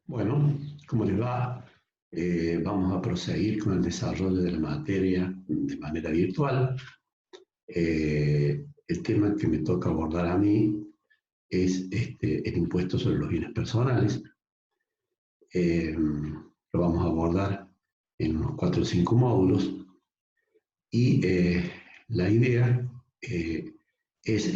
Bueno, ¿cómo les va? Vamos a proseguir con el desarrollo de la materia de manera virtual. El tema que me toca abordar a mí es el impuesto sobre los bienes personales. Lo vamos a abordar en unos 4 o 5 módulos y la idea es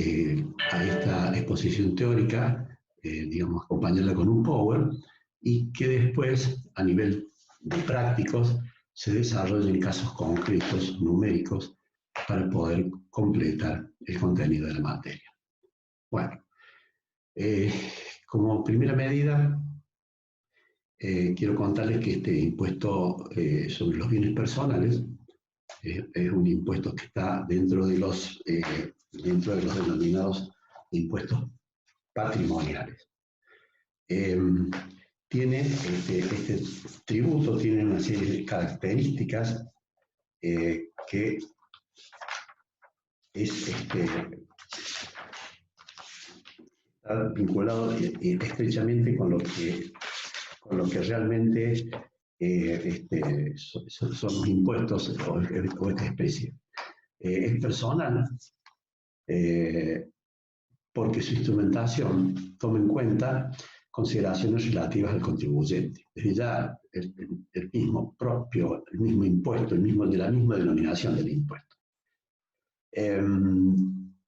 a esta exposición teórica, digamos, acompañarla con un PowerPoint y que después, a nivel de prácticos, se desarrollen casos concretos, numéricos, para poder completar el contenido de la materia. Bueno, como primera medida, quiero contarles que este impuesto sobre los bienes personales es un impuesto que está dentro de los denominados impuestos patrimoniales. Este tributo tiene una serie de características que está vinculado estrechamente con lo que realmente son los impuestos o esta especie. Es personal porque su instrumentación toma en cuenta consideraciones relativas al contribuyente. Desde ya el mismo impuesto, de la misma denominación del impuesto.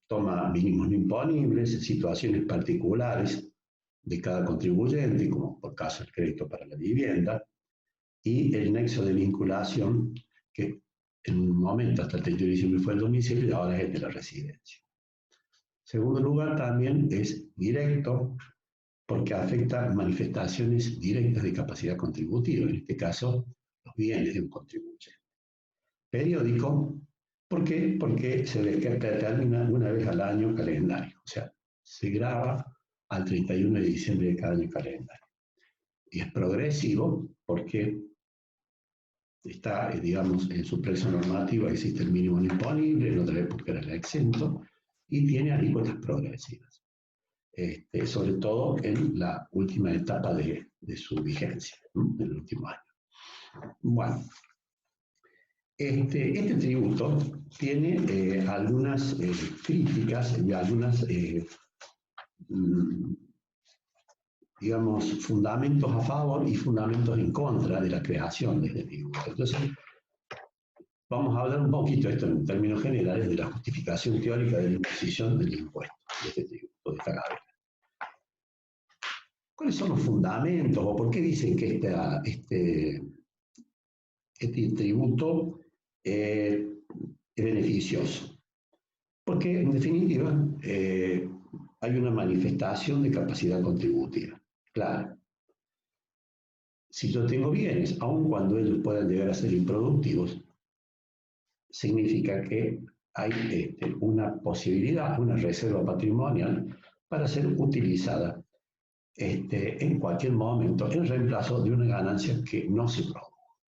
Toma mínimos no imponibles, situaciones particulares de cada contribuyente, como por caso el crédito para la vivienda, y el nexo de vinculación, que en un momento hasta el 31 de diciembre fue el domicilio y ahora es el de la residencia. En segundo lugar, también es directo porque afecta manifestaciones directas de capacidad contributiva, en este caso, los bienes de un contribuyente. Periódico, ¿por qué? Porque se determina una vez al año calendario, o sea, se graba al 31 de diciembre de cada año calendario. Y es progresivo porque está, digamos, en su precio normativo existe el mínimo no imponible, en otra época era el exento, y tiene alícuotas progresivas, sobre todo en la última etapa de su vigencia, ¿no? En el último año. Bueno, este tributo tiene algunas críticas y algunas, digamos, fundamentos a favor y fundamentos en contra de la creación de este tributo. Entonces, vamos a hablar un poquito, esto en términos generales, de la justificación teórica de la imposición del impuesto, de este tributo, de esta gaveta. ¿Cuáles son los fundamentos o por qué dicen que este tributo es beneficioso? Porque, en definitiva, hay una manifestación de capacidad contributiva. Claro, si yo tengo bienes, aun cuando ellos puedan llegar a ser improductivos, significa que hay una posibilidad, una reserva patrimonial para ser utilizada en cualquier momento en reemplazo de una ganancia que no se produjo.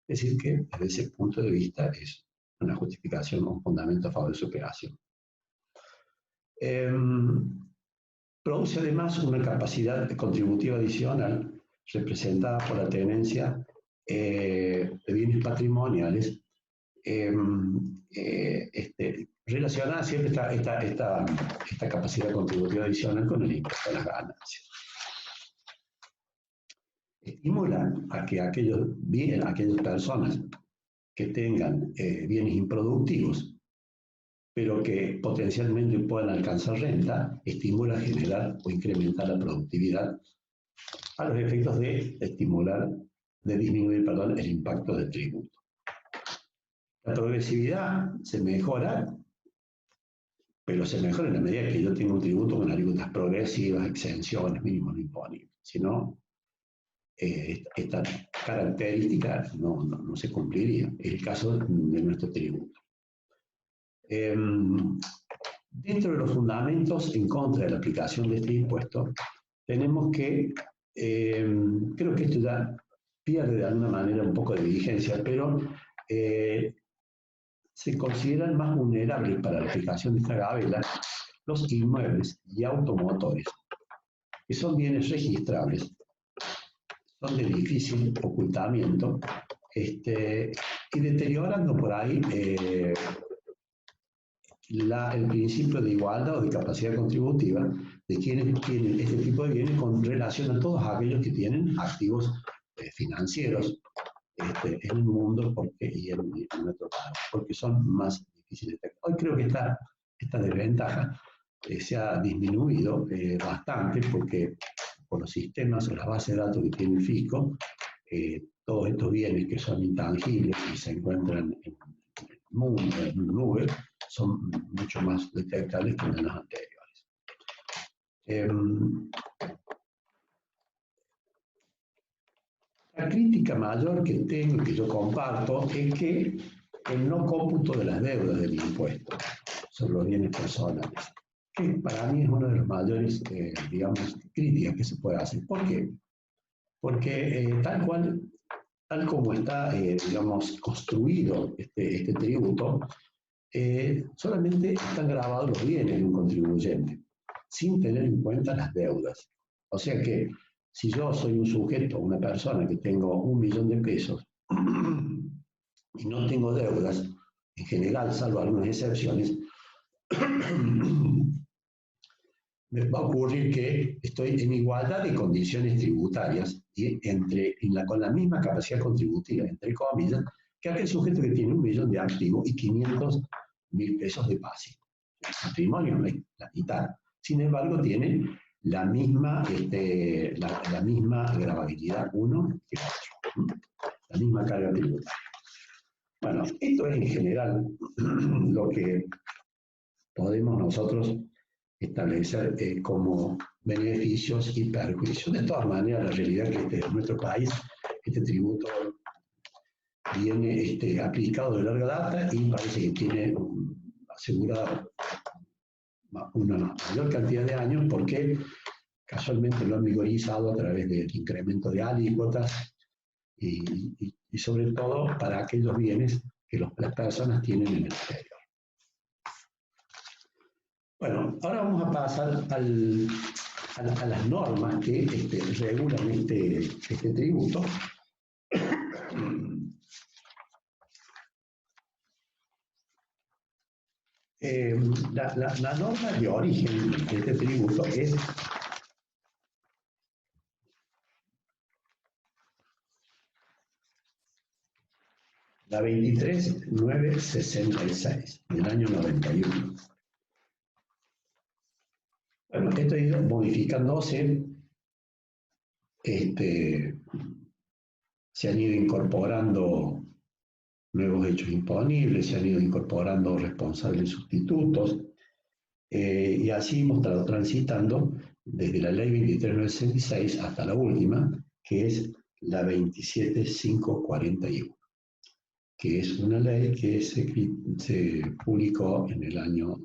Es decir, que desde ese punto de vista es una justificación o un fundamento a favor de su operación. Produce además una capacidad contributiva adicional representada por la tenencia de bienes patrimoniales relacionada siempre esta capacidad contributiva adicional con el impuesto a las ganancias. Estimula a que aquellas personas que tengan bienes improductivos, pero que potencialmente puedan alcanzar renta, estimula a generar o incrementar la productividad a los efectos de disminuir el impacto del tributo. La progresividad se mejora, pero se mejora en la medida que yo tengo un tributo con alícuotas progresivas, exenciones, mínimos no imponibles. Si no, esta característica no se cumpliría. Es el caso de nuestro tributo. Dentro de los fundamentos en contra de la aplicación de este impuesto, tenemos que, creo que esto ya pierde de alguna manera un poco de vigencia, pero se consideran más vulnerables para la aplicación de esta gabela los inmuebles y automotores, que son bienes registrables son de difícil ocultamiento, y deteriorando por ahí el principio de igualdad o de capacidad contributiva de quienes tienen este tipo de bienes con relación a todos aquellos que tienen activos financieros en el mundo y en nuestro país, porque son más difíciles de detectar. Hoy creo que esta desventaja se ha disminuido bastante porque por los sistemas o las bases de datos que tiene el fisco, todos estos bienes que son intangibles y se encuentran en el mundo, en la nube, son mucho más detectables que en los anteriores. La crítica mayor que tengo y que yo comparto es que el no cómputo de las deudas del impuesto sobre los bienes personales, que para mí es una de las mayores, digamos, críticas que se puede hacer. ¿Por qué? Porque tal como está, digamos, construido este tributo, solamente están grabados los bienes de un contribuyente, sin tener en cuenta las deudas. O sea que si yo soy un sujeto, una persona que tengo 1 millón de pesos y no tengo deudas, en general, salvo algunas excepciones, me va a ocurrir que estoy en igualdad de condiciones tributarias y con la misma capacidad contributiva, entre comillas, que aquel sujeto que tiene 1 millón de activos y 500.000 pesos de pasivo. El patrimonio no es la mitad. Sin embargo, tiene la misma gravabilidad uno que otro, la misma carga tributaria. Bueno, esto es en general lo que podemos nosotros establecer como beneficios y perjuicios. De todas maneras, la realidad es que en nuestro país este tributo viene aplicado de larga data y parece que tiene asegurado una mayor cantidad de años porque casualmente lo han vigorizado a través del incremento de alícuotas y sobre todo para aquellos bienes que las personas tienen en el exterior. Bueno, ahora vamos a pasar a las normas que regulan este tributo. La norma de origen de este tributo es la 23966 del año 91. Bueno, esto ha ido modificándose, se han ido incorporando nuevos hechos imponibles, se han ido incorporando responsables sustitutos, y así hemos estado transitando desde la ley 23966 hasta la última, que es la 27541, que es una ley que se publicó a fines del año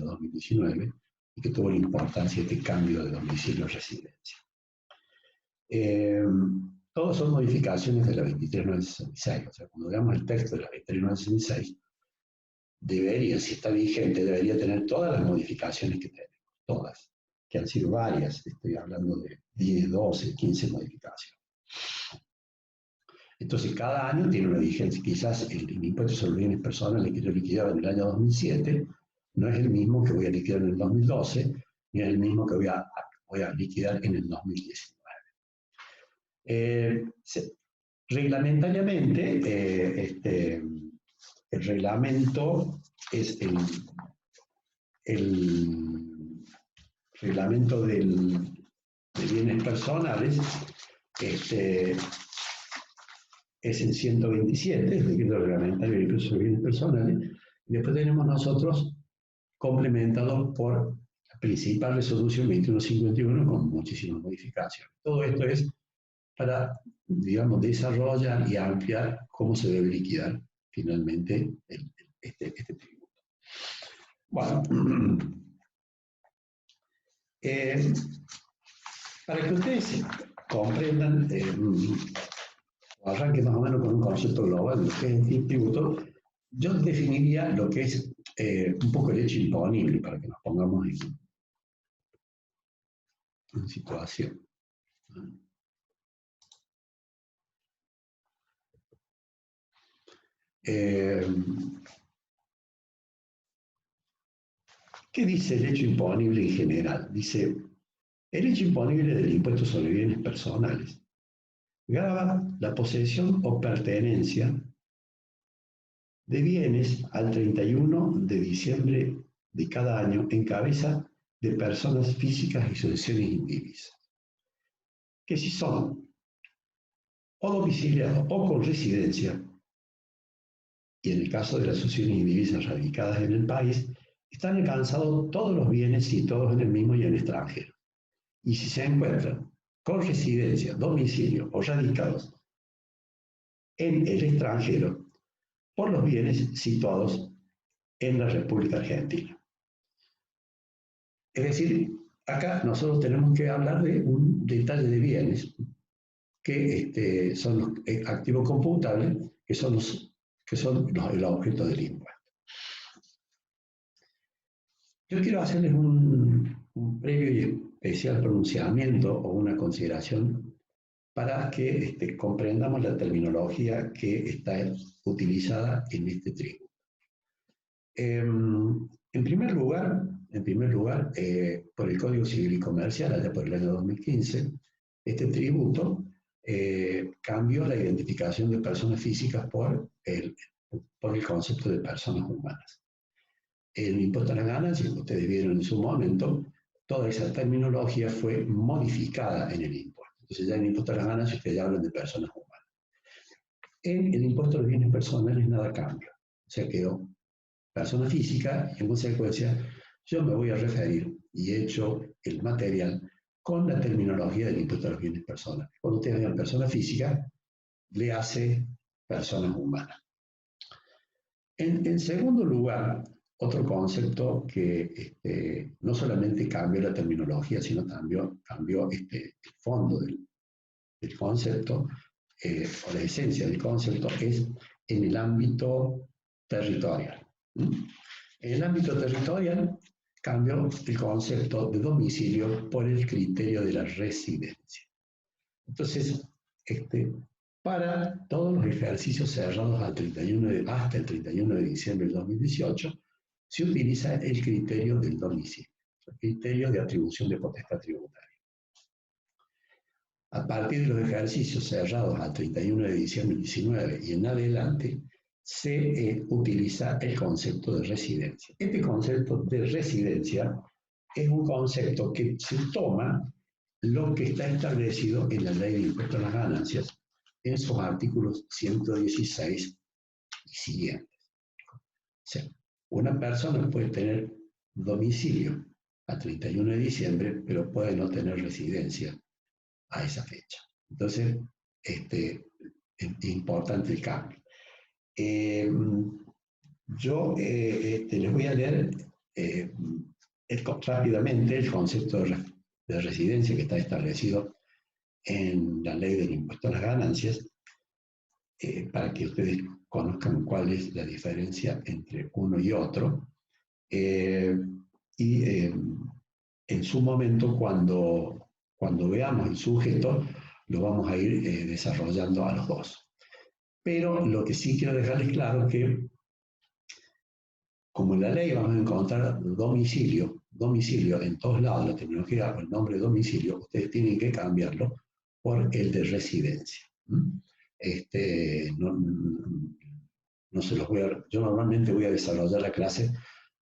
2019 y que tuvo la importancia de cambio de domicilio o residencia. Todos son modificaciones de la 23966, o sea, cuando veamos el texto de la 23966, si está vigente, debería tener todas las modificaciones que tenemos, todas, que han sido varias, estoy hablando de 10, 12, 15 modificaciones. Entonces, cada año tiene una vigencia. Quizás el impuesto sobre bienes personales que yo liquidaba en el año 2007 no es el mismo que voy a liquidar en el 2012, ni es el mismo que voy a liquidar en el 2019. Reglamentariamente, el reglamento es el reglamento de bienes personales, es el 127, el decreto reglamentario de impuestos sobre bienes personales, y después tenemos nosotros complementados por la principal resolución 2151 con muchísimas modificaciones. Todo esto es para, digamos, desarrollar y ampliar cómo se debe liquidar finalmente este tributo. Bueno, para que ustedes comprendan, arranque más o menos con un concepto global de lo que es el tributo, yo definiría lo que es un poco el hecho imponible para que nos pongamos en situación. ¿Qué dice el hecho imponible en general? Dice, el hecho imponible del impuesto sobre bienes personales grava la posesión o pertenencia de bienes al 31 de diciembre de cada año en cabeza de personas físicas y asociaciones indivisas, que si son o domiciliados o con residencia, y en el caso de las asociaciones indivisas radicadas en el país, están alcanzados todos los bienes situados en el mismo y en el extranjero. Y si se encuentran con residencia, domicilio o radicados en el extranjero, por los bienes situados en la República Argentina. Es decir, acá nosotros tenemos que hablar de un detalle de bienes que son los activos computables, que son el objeto del impuesto. Yo quiero hacerles un previo y especial pronunciamiento o una consideración para que comprendamos la terminología que está utilizada en este tributo. En primer lugar, por el Código Civil y Comercial, allá por el año 2015, este tributo cambió la identificación de personas físicas por el concepto de personas humanas. El impuesto a las ganancias, que ustedes vieron en su momento, toda esa terminología fue modificada en el impuesto. Entonces ya en el impuesto a las ganancias ustedes ya hablan de personas humanas. En el impuesto a los bienes personales nada cambia. O sea, quedó persona física y en consecuencia yo me voy a referir y he hecho el material con la terminología del impuesto a los bienes personales. Cuando ustedes vean persona física, le hace personas humanas. En segundo lugar, otro concepto que no solamente cambió la terminología, sino cambió el fondo del concepto, o la esencia del concepto, es en el ámbito territorial. En el ámbito territorial cambió el concepto de domicilio por el criterio de la residencia. Entonces, para todos los ejercicios cerrados hasta el 31 de diciembre del 2018, se utiliza el criterio del domicilio, el criterio de atribución de potestad tributaria. A partir de los ejercicios cerrados al 31 de diciembre del 19 y en adelante, se utiliza el concepto de residencia. Este concepto de residencia es un concepto que se toma lo que está establecido en la Ley de Impuesto a las Ganancias en sus artículos 116 y siguientes. O sea, una persona puede tener domicilio a 31 de diciembre, pero puede no tener residencia a esa fecha. Entonces, es importante el cambio. Yo les voy a leer rápidamente el concepto de residencia que está establecido en la Ley del Impuesto a las Ganancias, para que ustedes conozcan cuál es la diferencia entre uno y otro. En su momento, cuando veamos el sujeto, lo vamos a ir desarrollando a los dos. Pero lo que sí quiero dejarles claro es que, como en la ley vamos a encontrar domicilio en todos lados, la terminología o el nombre de domicilio, ustedes tienen que cambiarlo por el de residencia. No se los yo normalmente voy a desarrollar la clase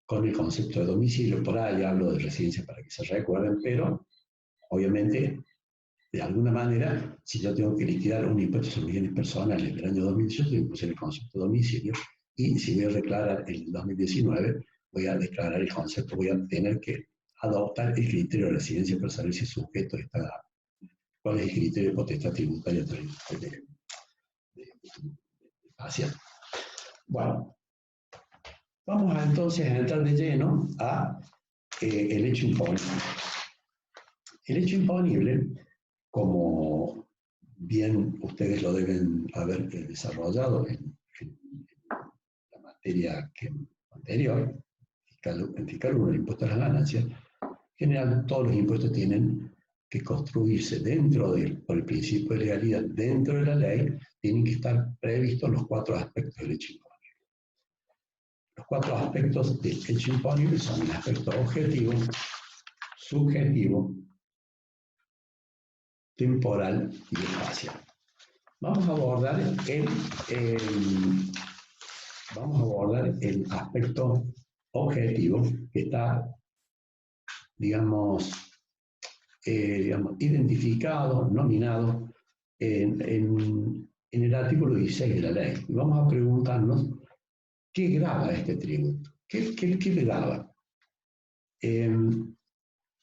con el concepto de domicilio, por ahí hablo de residencia para que se recuerden, pero obviamente, de alguna manera, si yo tengo que liquidar un impuesto sobre bienes personales del año 2018, tengo que usar el concepto de domicilio, y si voy a declarar el 2019, voy a declarar el concepto, voy a tener que adoptar el criterio de residencia para saber si el sujeto está, cuál es el criterio de potestad tributaria hacia. Bueno, vamos entonces a entrar de lleno a el hecho imponible. El hecho imponible, como bien ustedes lo deben haber desarrollado en la materia anterior, en fiscal 1, el impuesto a las ganancias, en general todos los impuestos tienen que construirse por el principio de legalidad, dentro de la ley, tienen que estar previstos los 4 aspectos del hecho imponible. cuatro aspectos del hecho imponible son el aspecto objetivo, subjetivo, temporal y espacial. Vamos a abordar el aspecto objetivo que está, digamos, identificado, nominado en el artículo 16 de la ley. Y vamos a preguntarnos qué grava este tributo, qué le grava.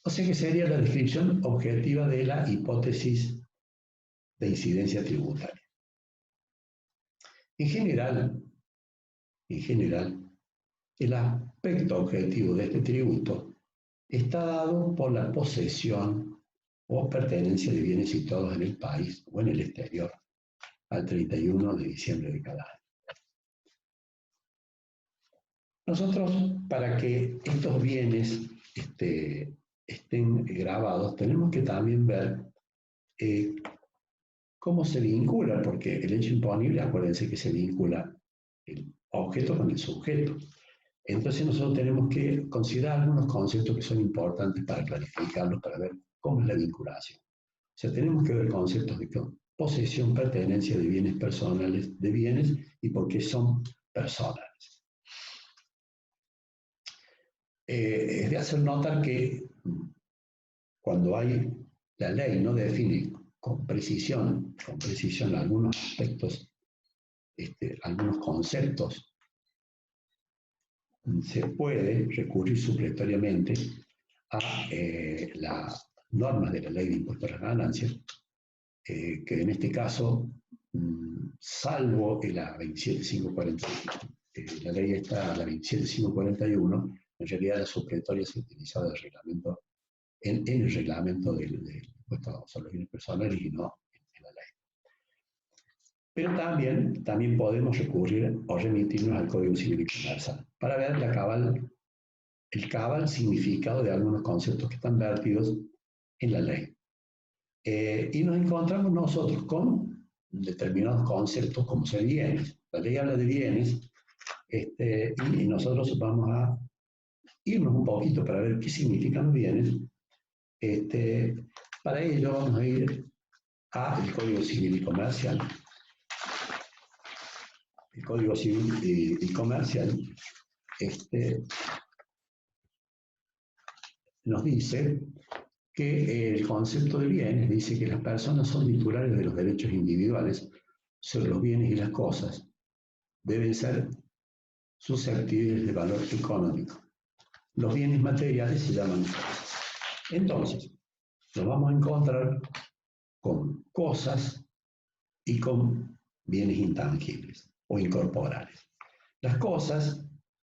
O sea que sería la descripción objetiva de la hipótesis de incidencia tributaria. En general, el aspecto objetivo de este tributo está dado por la posesión o pertenencia de bienes situados en el país o en el exterior al 31 de diciembre de cada año. Nosotros, para que estos bienes estén grabados, tenemos que también ver cómo se vincula, porque el hecho imponible, acuérdense que se vincula el objeto con el sujeto. Entonces nosotros tenemos que considerar algunos conceptos que son importantes para clarificarlos, para ver cómo es la vinculación. O sea, tenemos que ver conceptos de posesión, pertenencia de bienes personales, de bienes y por qué son personales. Es de hacer notar que cuando la ley no define con precisión algunos aspectos, algunos conceptos, se puede recurrir supletoriamente a las normas de la ley de impuestos a las ganancias, que en este caso, salvo la 27541, la ley está, la 27541, en realidad la supletoria se utiliza del reglamento, en el reglamento del impuesto sobre los bienes personales y no en la ley. Pero también podemos recurrir o remitirnos al Código Civil y Comercial para ver el cabal significado de algunos conceptos que están vertidos en la ley. Y nos encontramos nosotros con determinados conceptos como son bienes. La ley habla de bienes y nosotros vamos a irnos un poquito para ver qué significan bienes. Para ello vamos a ir al Código Civil y Comercial. El Código Civil y Comercial nos dice que el concepto de bienes dice que las personas son titulares de los derechos individuales sobre los bienes y las cosas. Deben ser susceptibles de valor económico. Los bienes materiales se llaman cosas. Entonces, nos vamos a encontrar con cosas y con bienes intangibles o incorporales. Las cosas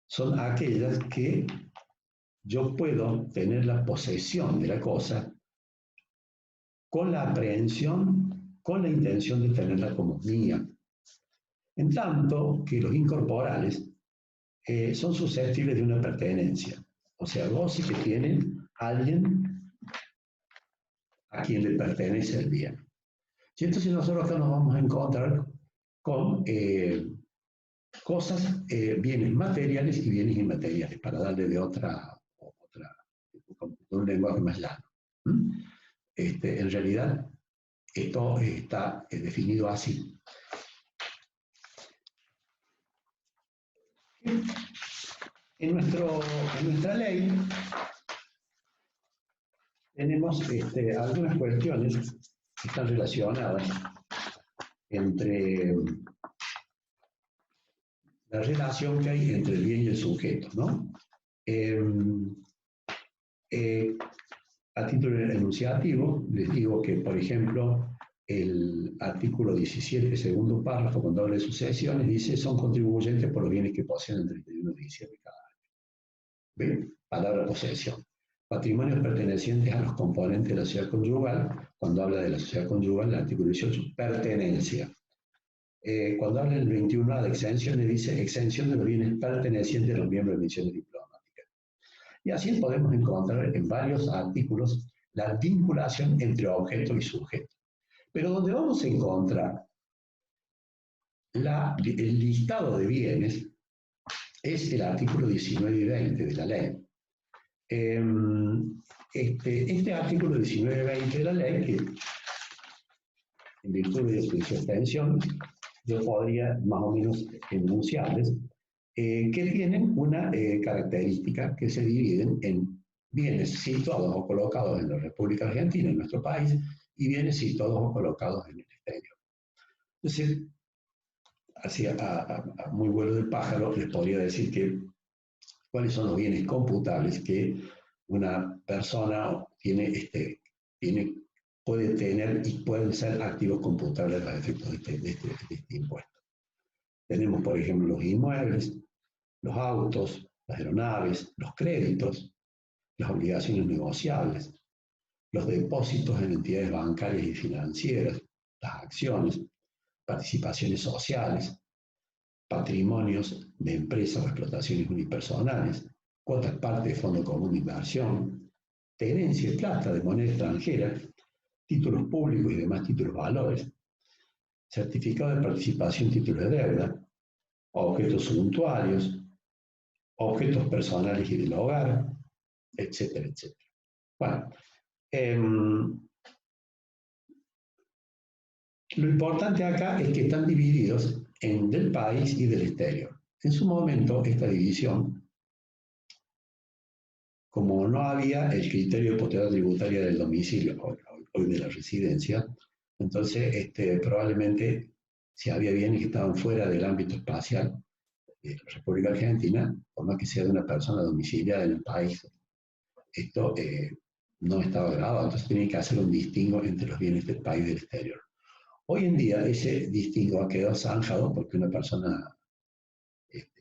son aquellas que yo puedo tener la posesión de la cosa con la aprehensión, con la intención de tenerla como mía. En tanto que los incorporales son susceptibles de una pertenencia. O sea, goce que tienen alguien a quien le pertenece el bien. Y entonces nosotros acá nos vamos a encontrar con cosas, bienes materiales y bienes inmateriales, para darle de un lenguaje más llano. En realidad, esto está definido así. En nuestra ley tenemos algunas cuestiones que están relacionadas entre la relación que hay entre el bien y el sujeto, ¿no? A título enunciativo, les digo que, por ejemplo, el artículo 17, segundo párrafo, cuando habla de sucesiones, dice son contribuyentes por los bienes que poseen el 31 de diciembre de cada año. ¿Ven? Palabra posesión. Patrimonios pertenecientes a los componentes de la sociedad conyugal, cuando habla de la sociedad conyugal, el artículo 18, pertenencia. Cuando habla del 21A de exenciones, dice exención de los bienes pertenecientes a los miembros de misiones diplomáticas. Y así podemos encontrar en varios artículos la vinculación entre objeto y sujeto. Pero donde vamos a encontrar el listado de bienes es el artículo 19 y 20 de la ley. Este artículo 19 y 20 de la ley, que en virtud de su extensión, yo podría más o menos enunciarles, que tienen una característica que se dividen en bienes situados o colocados en la República Argentina, en nuestro país, y bienes situados o colocados en el exterior. Entonces, así a muy vuelo del pájaro, les podría decir que cuáles son los bienes computables que una persona puede tener y pueden ser activos computables a efectos de este impuesto. Tenemos, por ejemplo, los inmuebles, los autos, las aeronaves, los créditos, las obligaciones negociables, los depósitos en entidades bancarias y financieras, las acciones, participaciones sociales, patrimonios de empresas o explotaciones unipersonales, cuotas parte de fondo común de inversión, tenencia de plata de moneda extranjera, títulos públicos y demás títulos valores, certificado de participación, títulos de deuda, objetos suntuarios, objetos personales y del hogar, etcétera, etcétera. Bueno, lo importante acá es que están divididos en del país y del exterior. En su momento, esta división, como no había el criterio de potestad tributaria del domicilio, hoy de la residencia, entonces probablemente si había bienes que estaban fuera del ámbito espacial de la República Argentina, por más que sea de una persona domiciliada en el país, esto no estaba grabado, entonces tienen que hacer un distingo entre los bienes del país y del exterior. Hoy en día ese distingo ha quedado zanjado porque una persona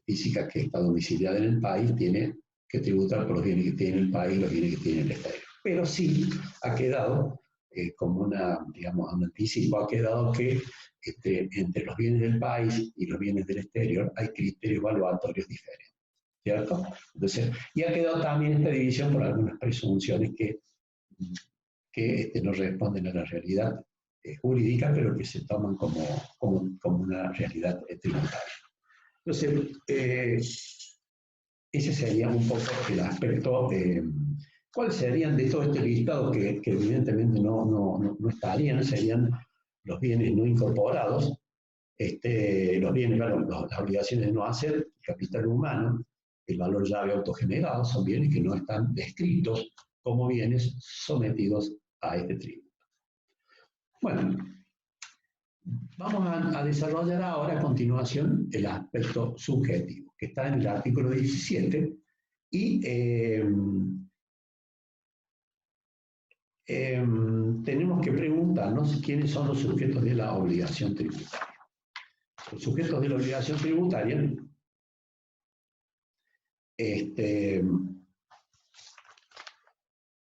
física que está domiciliada en el país tiene que tributar por los bienes que tiene el país y los bienes que tiene el exterior. Pero sí ha quedado como un anticipo, ha quedado que entre los bienes del país y los bienes del exterior hay criterios evaluatorios diferentes, ¿cierto? Entonces, y ha quedado también esta división por algunas presunciones que no responden a la realidad jurídica, pero que se toman como una realidad tributaria. Entonces, ese sería un poco el aspecto. ¿Cuáles serían de todo este listado que evidentemente no estarían? Serían los bienes no incorporados, los bienes, las obligaciones de no hacer, el capital humano, el valor llave autogenerado, son bienes que no están descritos como bienes sometidos a este tributo. Bueno, vamos a desarrollar ahora a continuación el aspecto subjetivo, que está en el artículo 17, y tenemos que preguntarnos quiénes son los sujetos de la obligación tributaria. Los sujetos de la obligación tributaria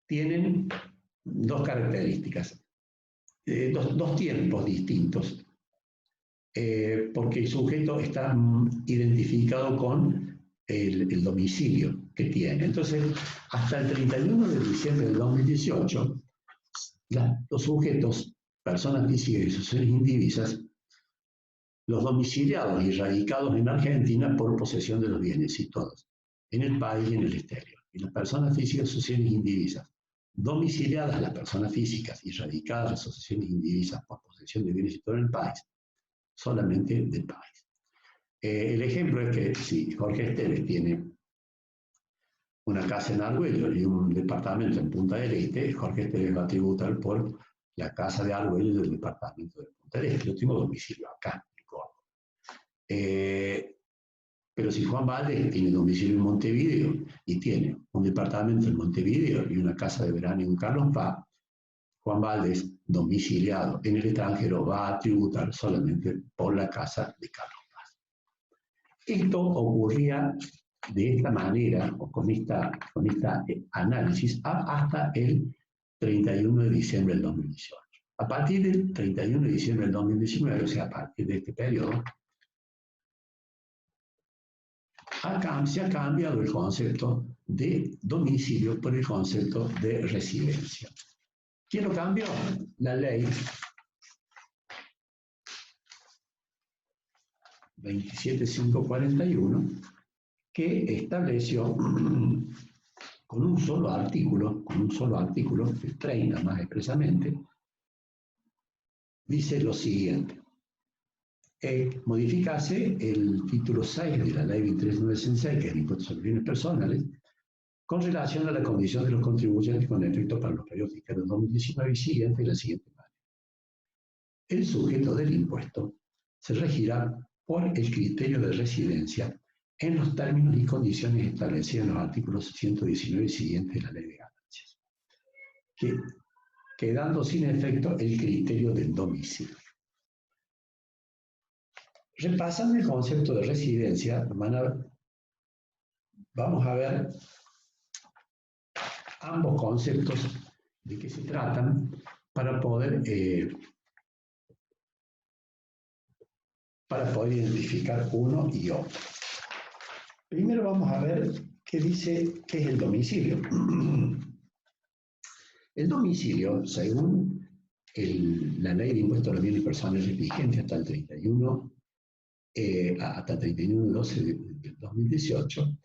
tienen dos características, dos tiempos distintos, porque el sujeto está identificado con el domicilio que tiene. Entonces, hasta el 31 de diciembre del 2018, los sujetos, personas físicas y asociaciones indivisas, los domiciliados y radicados en Argentina por posesión de los bienes situados en el país y en el exterior. Y las personas físicas y asociaciones indivisas, domiciliadas las personas físicas y radicadas las asociaciones indivisas por posesión de bienes situados en el país, solamente del país. El ejemplo es que si Jorge Esteves tiene una casa en Argüello y un departamento en Punta del Este, Jorge Esteves va a tributar por la casa de Argüello del departamento de Punta del Este. Yo tengo domicilio acá, en Córdoba. Pero si Juan Valdés tiene domicilio en Montevideo y tiene un departamento en Montevideo y una casa de verano en Carlos Paz, Juan Valdés, domiciliado en el extranjero, va a tributar solamente por la casa de Carlos Paz. Esto ocurría de esta manera, o con esta análisis, hasta el 31 de diciembre del 2018. A partir del 31 de diciembre del 2019, o sea, a partir de este periodo, se ha cambiado el concepto de domicilio por el concepto de residencia. ¿Quién lo cambió? La ley 27541 que estableció con un solo artículo, el 30 más expresamente, dice lo siguiente. Modificase el título 6 de la Ley 23.966, que es el impuesto sobre bienes personales, con relación a la condición de los contribuyentes con efecto para los periodos fiscales 2019 y siguiente de la siguiente manera. El sujeto del impuesto se regirá por el criterio de residencia en los términos y condiciones establecidos en los artículos 119 y siguientes de la Ley de Ganancias, quedando sin efecto el criterio del domicilio. Repasando el concepto de residencia, vamos a ver ambos conceptos de que se tratan para poder identificar uno y otro. Primero vamos a ver qué dice qué es el domicilio. El domicilio, según la Ley de Impuestos a los Bienes Personales vigente hasta el 31 de 12 de 2018,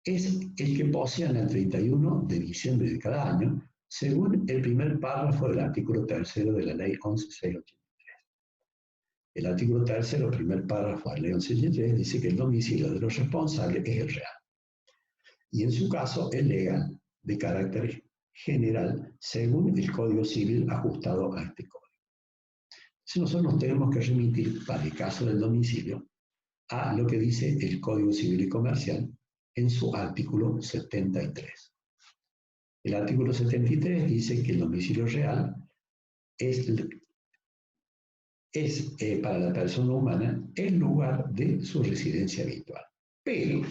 es el que posean el 31 de diciembre de cada año, según el primer párrafo del artículo 3 de la Ley 11.683. El artículo 3, primer párrafo de la Ley 11.683, dice que el domicilio de los responsables es el real. Y en su caso, es legal, de carácter general, según el Código Civil ajustado a este código. Entonces nosotros nos tenemos que remitir, para el caso del domicilio, a lo que dice el Código Civil y Comercial en su artículo 73. El artículo 73 dice que el domicilio real es para la persona humana el lugar de su residencia habitual. Pero,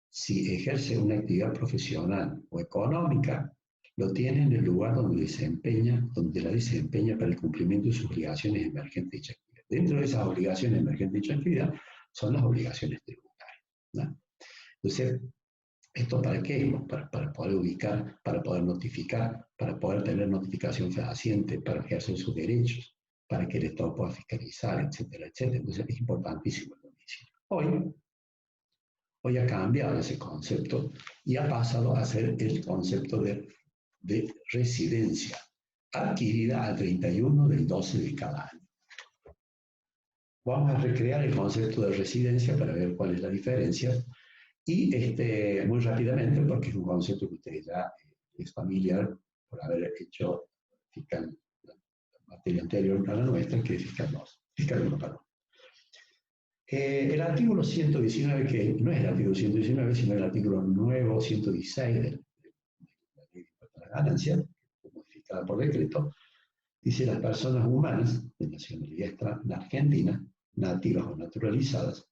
si ejerce una actividad profesional o económica, lo tiene en el lugar donde la desempeña para el cumplimiento de sus obligaciones emergentes de dicha actividad. Dentro de esas obligaciones emergentes de dicha actividad son las obligaciones tributarias, ¿no? Entonces, ¿esto para qué? Para poder ubicar, para poder notificar, para poder tener notificación fehaciente, para ejercer sus derechos, para que el Estado pueda fiscalizar, etcétera, etcétera. Entonces, es importantísimo el domicilio. Hoy ha cambiado ese concepto y ha pasado a ser el concepto de residencia, adquirida al 31 del 12 de cada año. Vamos a recrear el concepto de residencia para ver cuál es la diferencia y muy rápidamente, porque es un concepto que ustedes ya es familiar por haber hecho fiscal, la materia anterior a la nuestra, que es fiscal 2, fiscal 1, perdón. El artículo 119, que no es el artículo 119, sino el artículo nuevo 116 de la Ley de Impuestos a la Ganancia, modificada por decreto, dice: las personas humanas de nacionalidad argentina, nativas o naturalizadas,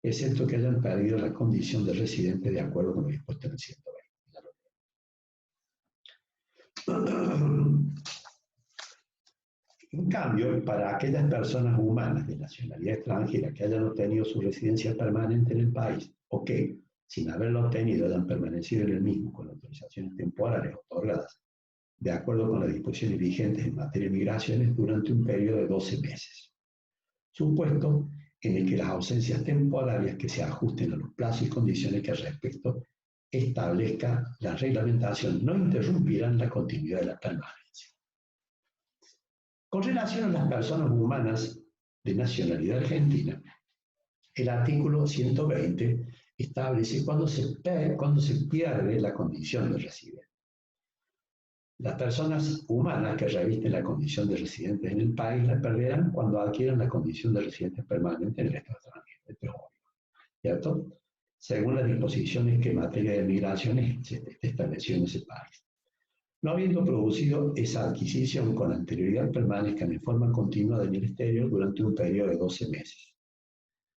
excepto que hayan perdido la condición de residente de acuerdo con lo dispuesto en el 120. En cambio, para aquellas personas humanas de nacionalidad extranjera que hayan obtenido su residencia permanente en el país o que, sin haberlo obtenido, hayan permanecido en el mismo con autorizaciones temporales otorgadas de acuerdo con las disposiciones vigentes en materia de migraciones durante un periodo de 12 meses, supuesto en el que las ausencias temporarias que se ajusten a los plazos y condiciones que al respecto establezca la reglamentación no interrumpirán la continuidad de la permanencia. Con relación a las personas humanas de nacionalidad argentina, el artículo 120 establece cuando se pierde la condición de residente. Las personas humanas que revisten la condición de residentes en el país la perderán cuando adquieran la condición de residentes permanentes en el Estado extranjero. Esto es obvio, ¿cierto? Según las disposiciones que en materia de migraciones se estableció en ese país. No habiendo producido esa adquisición con anterioridad, permanezcan en forma continua en el exterior durante un periodo de 12 meses.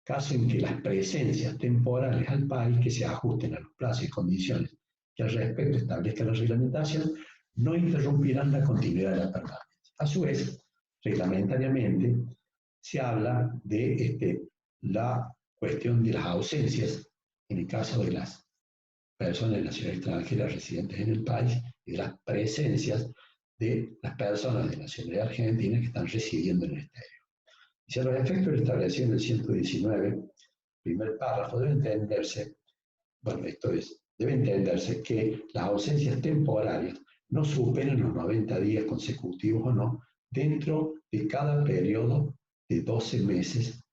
Caso en que las presencias temporales al país que se ajusten a los plazos y condiciones que al respecto establezca la reglamentación no interrumpirán la continuidad de la permanencia. A su vez, reglamentariamente, se habla de la cuestión de las ausencias en el caso de las personas de nacionalidad extranjera residentes en el país y de las presencias de las personas de nacionalidad argentina que están residiendo en el exterior. Y si a los efectos establecidos en el 119 primer párrafo, debe entenderse, bueno, debe entenderse que las ausencias temporarias no superen los 90 días consecutivos o no, dentro de cada periodo de 12 meses,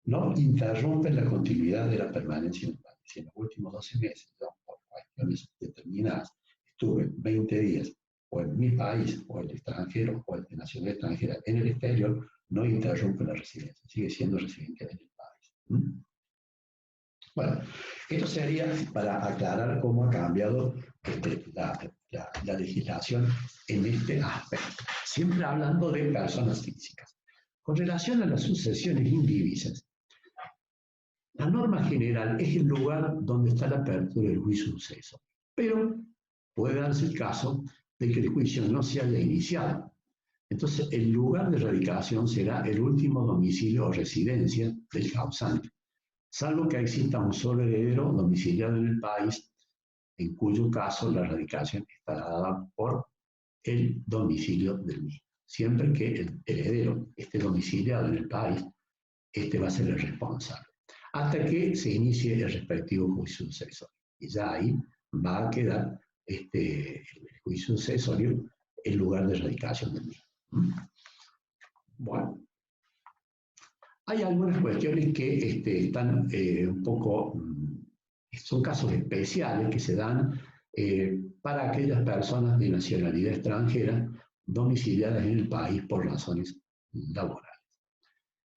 no interrumpen la continuidad de la permanencia en el país. Si en los últimos 12 meses, yo, por cuestiones determinadas, estuve 20 días o en mi país, o el extranjero, o el de nacionalidad extranjera en el exterior, no interrumpe la residencia, sigue siendo residente en el país. Bueno, esto sería para aclarar cómo ha cambiado la legislación en este aspecto, siempre hablando de personas físicas. Con relación a las sucesiones indivisas, la norma general es el lugar donde está la apertura del juicio suceso, pero puede darse el caso de que el juicio no se haya iniciado. Entonces, el lugar de radicación será el último domicilio o residencia del causante, salvo que exista un solo heredero domiciliado en el país, en cuyo caso la radicación estará dada por el domicilio del mismo. Siempre que el heredero esté domiciliado en el país, este va a ser el responsable, hasta que se inicie el respectivo juicio sucesorio. Y ya ahí va a quedar el juicio sucesorio en lugar de radicación del mismo. Bueno, hay algunas cuestiones que están un poco, son casos especiales que se dan para aquellas personas de nacionalidad extranjera domiciliadas en el país por razones laborales.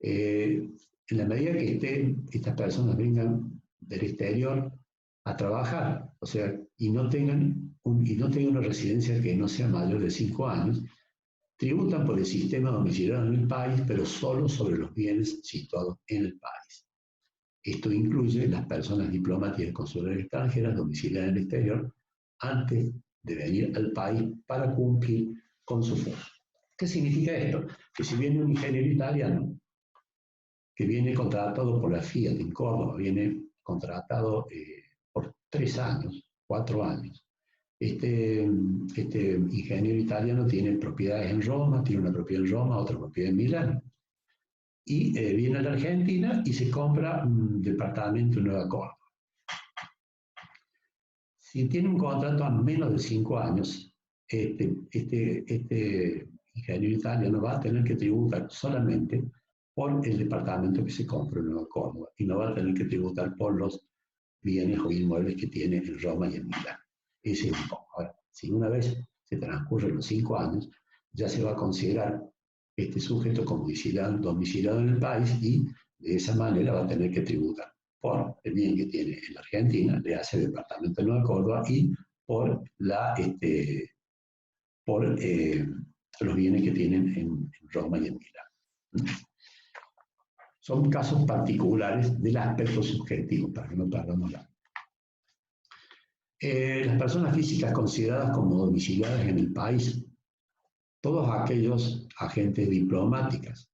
En la medida que estas personas vengan del exterior a trabajar, o sea, y no tengan una residencia que no sea mayor de 5 años, tributan por el sistema domiciliario en el país, pero solo sobre los bienes situados en el país. Esto incluye las personas diplomáticas y consulares extranjeras domiciliadas en el exterior antes de venir al país para cumplir con su función. ¿Qué significa esto? Que si viene un ingeniero italiano que viene contratado por la Fiat en Córdoba, viene contratado por 3 años, 4 años, este ingeniero italiano tiene propiedades en Roma, tiene una propiedad en Roma, otra propiedad en Milán. Y viene a la Argentina y se compra un departamento en Nueva Córdoba. Si tiene un contrato a menos de 5 años, este ingeniero italiano va a tener que tributar solamente por el departamento que se compra en Nueva Córdoba y no va a tener que tributar por los bienes o inmuebles que tiene en Roma y en Milán. Ese es un poco. Ahora, si una vez se transcurren los 5 años, ya se va a considerar este sujeto como domiciliado en el país y de esa manera va a tener que tributar por el bien que tiene en la Argentina, le hace el departamento de Nueva Córdoba, y por los bienes que tienen en Roma y en Milán. Son casos particulares del aspecto subjetivo, para que no perdamos la. Las personas físicas consideradas como domiciliadas en el país, todos aquellos agentes diplomáticos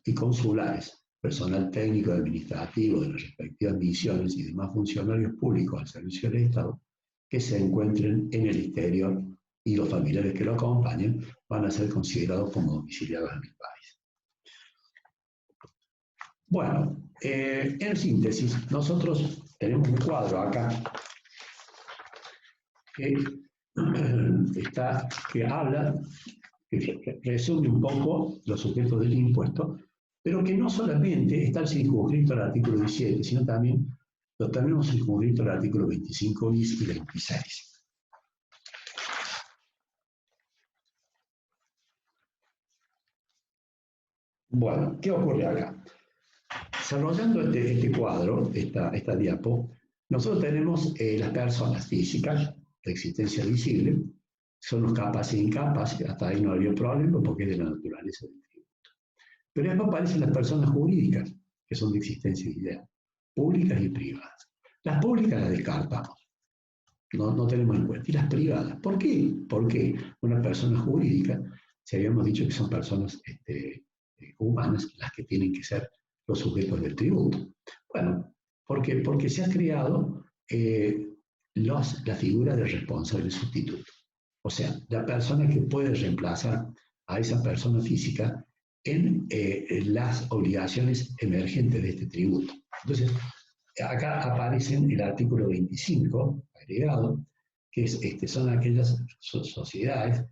y consulares, personal técnico y administrativo de las respectivas misiones y demás funcionarios públicos al servicio del Estado que se encuentren en el exterior y los familiares que lo acompañen van a ser considerados como domiciliados en el país. Bueno, en síntesis, nosotros tenemos un cuadro acá que habla, que resume un poco los sujetos del impuesto, pero que no solamente está circunscrito al artículo 17, sino también lo tenemos circunscrito al artículo 25 bis y 26. Bueno, ¿qué ocurre acá? Desarrollando este cuadro, esta diapo, nosotros tenemos las personas físicas de existencia visible, son los capaces e incapaces, hasta ahí no habría problema porque es de la naturaleza del tributo. Pero después aparecen las personas jurídicas, que son de existencia ideal, públicas y privadas. Las públicas las descartamos, no tenemos en cuenta. Y las privadas, ¿por qué? Porque una persona jurídica, si habíamos dicho que son personas humanas las que tienen que ser los sujetos del tributo. Bueno, ¿por qué? Porque se ha creado la figura del responsable sustituto. O sea, la persona que puede reemplazar a esa persona física en las obligaciones emergentes de este tributo. Entonces, acá aparece el artículo 25, agregado, que son aquellas sociedades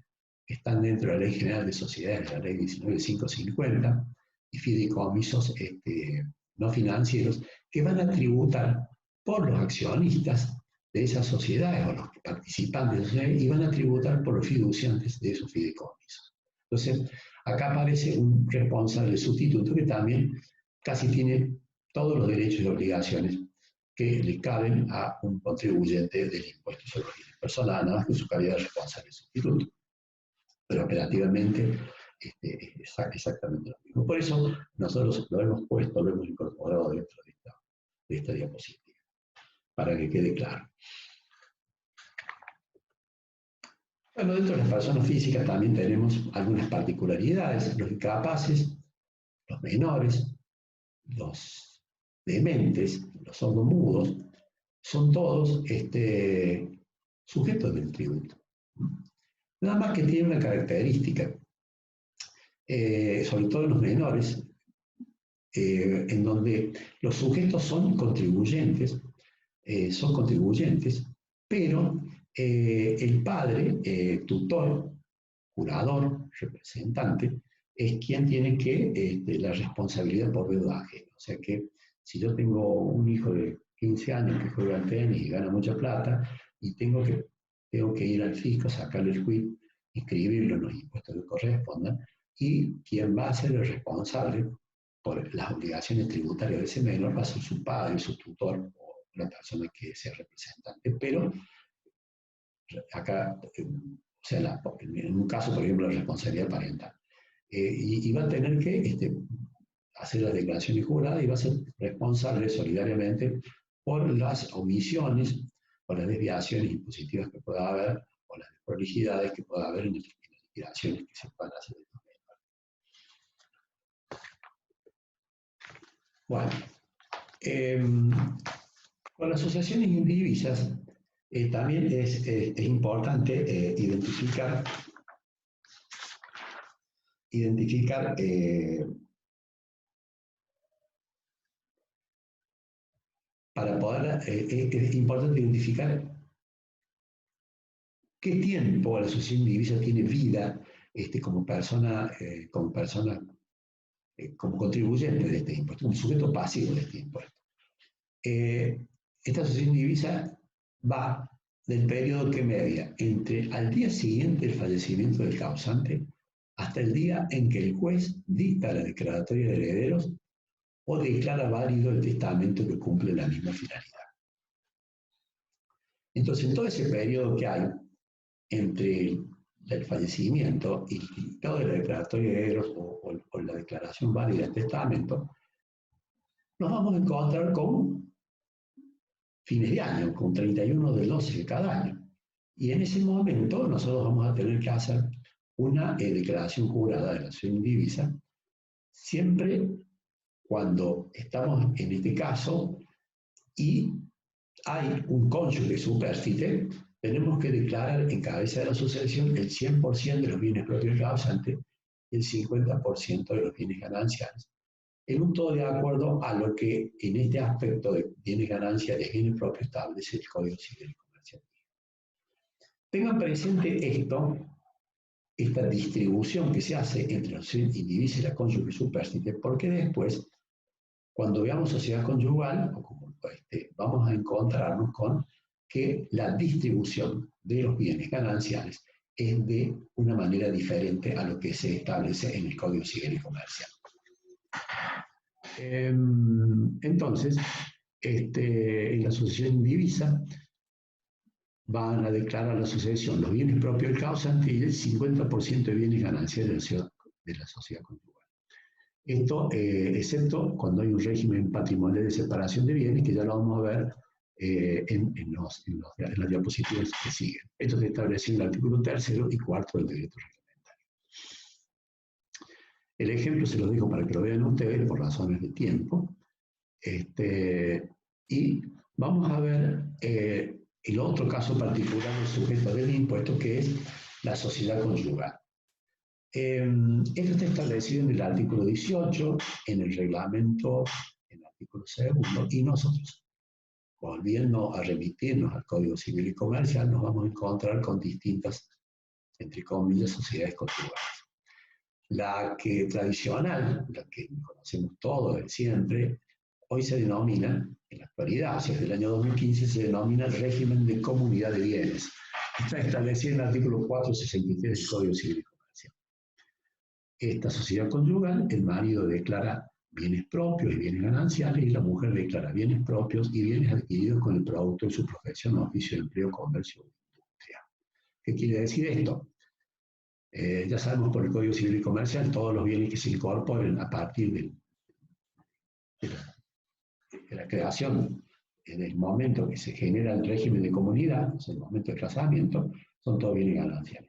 que están dentro de la Ley General de Sociedades, la Ley 19.550, y fideicomisos no financieros, que van a tributar por los accionistas de esas sociedades o los participantes de esas sociedades y van a tributar por los fiduciantes de esos fideicomisos. Entonces, acá aparece un responsable sustituto que también casi tiene todos los derechos y obligaciones que le caben a un contribuyente del impuesto sobre los bienes personales, nada más que su calidad de responsable sustituto. Pero operativamente es exactamente lo mismo. Por eso nosotros lo hemos puesto, lo hemos incorporado dentro de esta diapositiva, para que quede claro. Bueno, dentro de las personas físicas también tenemos algunas particularidades. Los incapaces, los menores, los dementes, los sordomudos, son todos sujetos del tributo. Nada más que tiene una característica, sobre todo en los menores, en donde los sujetos son contribuyentes, pero el padre, tutor, curador, representante, es quien tiene la responsabilidad por deuda ajena. O sea que si yo tengo un hijo de 15 años que juega al tenis y gana mucha plata, y tengo que ir al fisco, sacarle el quit, inscribirlo en los impuestos que correspondan, y quien va a ser el responsable por las obligaciones tributarias de ese menor va a ser su padre, su tutor o la persona que sea representante. Pero acá, o sea, en un caso, por ejemplo, la responsabilidad parental. Y va a tener que hacer las declaraciones juradas y va a ser responsable solidariamente por las omisiones o las desviaciones impositivas que pueda haber o las desprolijidades que pueda haber en las liquidaciones que se puedan hacer de los menores. Bueno, con las asociaciones indivisas también es importante identificar para poder, es importante identificar qué tiempo la asociación indivisa tiene vida como persona, como contribuyente de este impuesto, un sujeto pasivo de este impuesto. Esta asociación indivisa va del periodo que media entre al día siguiente del fallecimiento del causante hasta el día en que el juez dicta la declaratoria de herederos o declara válido el testamento que cumple la misma finalidad. Entonces, en todo ese periodo que hay entre el fallecimiento y toda la declaratoria de herederos o la declaración válida del testamento, nos vamos a encontrar con fines de año, con 31 del 12 de cada año. Y en ese momento nosotros vamos a tener que hacer una declaración jurada de la asociación indivisa, siempre cuando estamos en este caso y hay un cónyuge supérstite, tenemos que declarar en cabeza de la asociación el 100% de los bienes propios del causante y el 50% de los bienes gananciales, en un todo de acuerdo a lo que en este aspecto de bienes gananciales y bienes propios establece el Código Civil y Comercial. Tengan presente esta distribución que se hace entre la asociación indivisa y la cónyuge supérstite, porque después, cuando veamos sociedad conyugal, vamos a encontrarnos con que la distribución de los bienes gananciales es de una manera diferente a lo que se establece en el Código Civil y Comercial. Entonces, en la asociación indivisa van a declarar a la asociación los bienes propios del causante y el 50% de bienes gananciales de la sociedad conyugal. Esto, excepto cuando hay un régimen patrimonial de separación de bienes, que ya lo vamos a ver en las diapositivas que siguen. Esto se establece en el artículo 3 y 4 del decreto reglamentario. El ejemplo se lo dejo para que lo vean ustedes por razones de tiempo. Y vamos a ver el otro caso particular del sujeto del impuesto, que es la sociedad conyugal. Esto está establecido en el artículo 18, en el reglamento, en el artículo 2, y nosotros, volviendo a remitirnos al Código Civil y Comercial, nos vamos a encontrar con distintas, entre comillas, sociedades conyugales. La que tradicional, la que conocemos todos de siempre, hoy se denomina, en la actualidad, hacia el año 2015, se denomina régimen de comunidad de bienes. Está establecido en el artículo 463 del Código Civil y Comercial. Esta sociedad conyugal, el marido declara bienes propios y bienes gananciales, y la mujer declara bienes propios y bienes adquiridos con el producto de su profesión, oficio, empleo, comercio o industria. ¿Qué quiere decir esto? Ya sabemos por el Código Civil y Comercial todos los bienes que se incorporen a partir de la creación, en el momento que se genera el régimen de comunidad, o sea, el momento de casamiento, son todos bienes gananciales.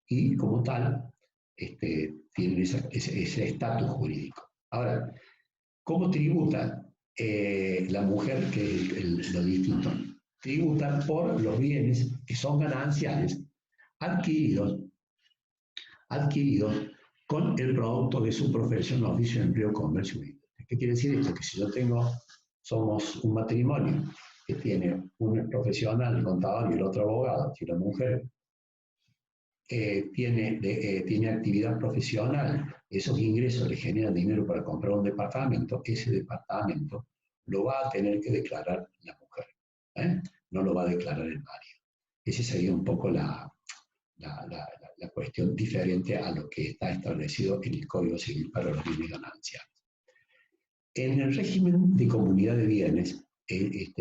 Y como tal, tienen ese estatus jurídico. Ahora, ¿cómo tributa la mujer, que es lo distinto? Tributa por los bienes que son gananciales adquiridos con el producto de su profesión, oficio, empleo, comercio. ¿Qué quiere decir esto? Que si yo somos un matrimonio que tiene un profesional, el contador y el otro abogado, si la mujer tiene actividad profesional, esos ingresos le generan dinero para comprar un departamento, ese departamento lo va a tener que declarar la mujer, no lo va a declarar el marido. Esa sería un poco la cuestión diferente a lo que está establecido en el Código Civil para los bienes gananciales. En el régimen de comunidad de bienes, es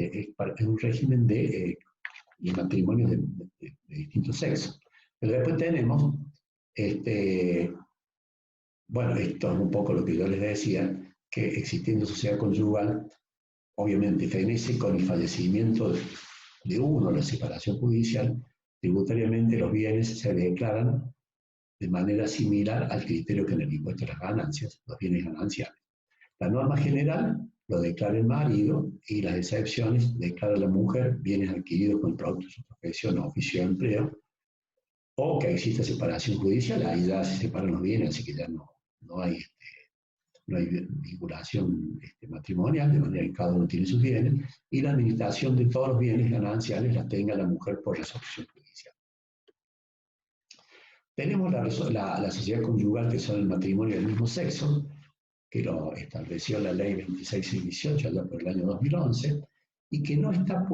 un régimen de matrimonios de distintos sexos. Pero después tenemos, bueno, esto es un poco lo que yo les decía, que existiendo sociedad conyugal, obviamente fenece con el fallecimiento de uno, la separación judicial, tributariamente los bienes se declaran de manera similar al criterio que en el impuesto a las ganancias, los bienes gananciales. La norma general lo declara el marido y las excepciones declara la mujer bienes adquiridos con el producto de su profesión, oficio o empleo, o que exista separación judicial, ahí ya se separan los bienes, así que ya no hay vinculación matrimonial, de manera que cada uno tiene sus bienes, y la administración de todos los bienes gananciales la tenga la mujer por resolución judicial. Tenemos la sociedad conyugal, que son el matrimonio del mismo sexo, que lo estableció la ley 26618 allá por el año 2011, y que no está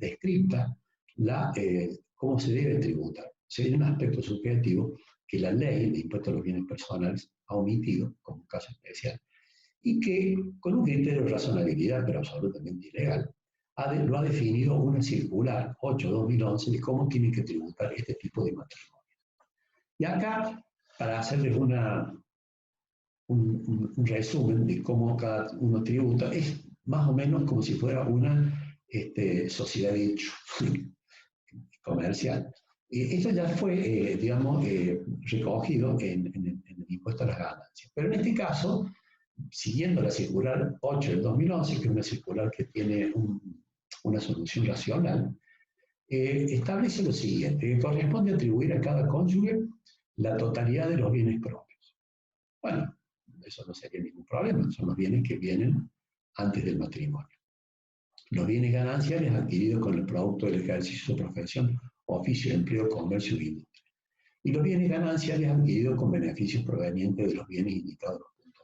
descrita cómo se debe tributar. Sería un aspecto subjetivo que la ley de impuestos a los bienes personales ha omitido como un caso especial, y que con un criterio de razonabilidad, pero absolutamente ilegal, lo ha definido una circular 8/2011 de cómo tiene que tributar este tipo de matrimonio. Y acá, para hacerles un resumen de cómo cada uno tributa, es más o menos como si fuera una sociedad de hecho comercial. Esto ya fue, recogido en el impuesto a las ganancias. Pero en este caso, siguiendo la circular 8 del 2011, que es una circular que tiene una solución racional, establece lo siguiente, que corresponde atribuir a cada cónyuge la totalidad de los bienes propios. Bueno, eso no sería ningún problema, son los bienes que vienen antes del matrimonio. Los bienes gananciales adquiridos con el producto del ejercicio de su profesión, oficio, empleo, comercio y industria. Y los bienes gananciales adquiridos con beneficios provenientes de los bienes indicados en los puntos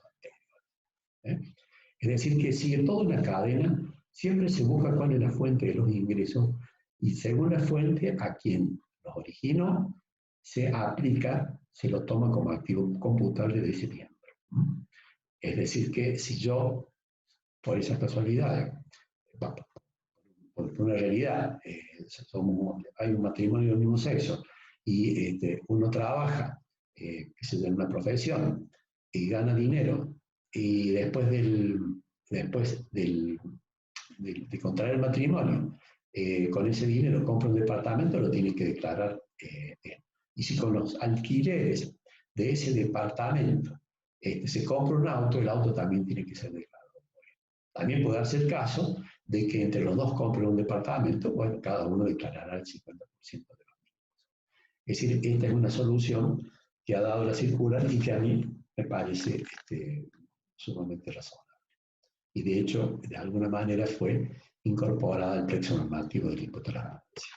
anteriores. Es decir, que sigue toda una cadena, siempre se busca cuál es la fuente de los ingresos y según la fuente a quien los originó, se aplica, se lo toma como activo computable de ese miembro. Es decir, que si yo, por esas casualidades, por una realidad, hay un matrimonio del mismo sexo y uno trabaja, que se da una profesión y gana dinero y después de contraer el matrimonio, con ese dinero compra un departamento, lo tiene que declarar. Y si con los alquileres de ese departamento se compra un auto, el auto también tiene que ser declarado. También puede darse el caso de que entre los dos compren un departamento, bueno, cada uno declarará el 50% de los mismos. Es decir, esta es una solución que ha dado la circular y que a mí me parece sumamente razonable. Y de hecho, de alguna manera fue incorporada al texto normativo del impuesto a la ganancia.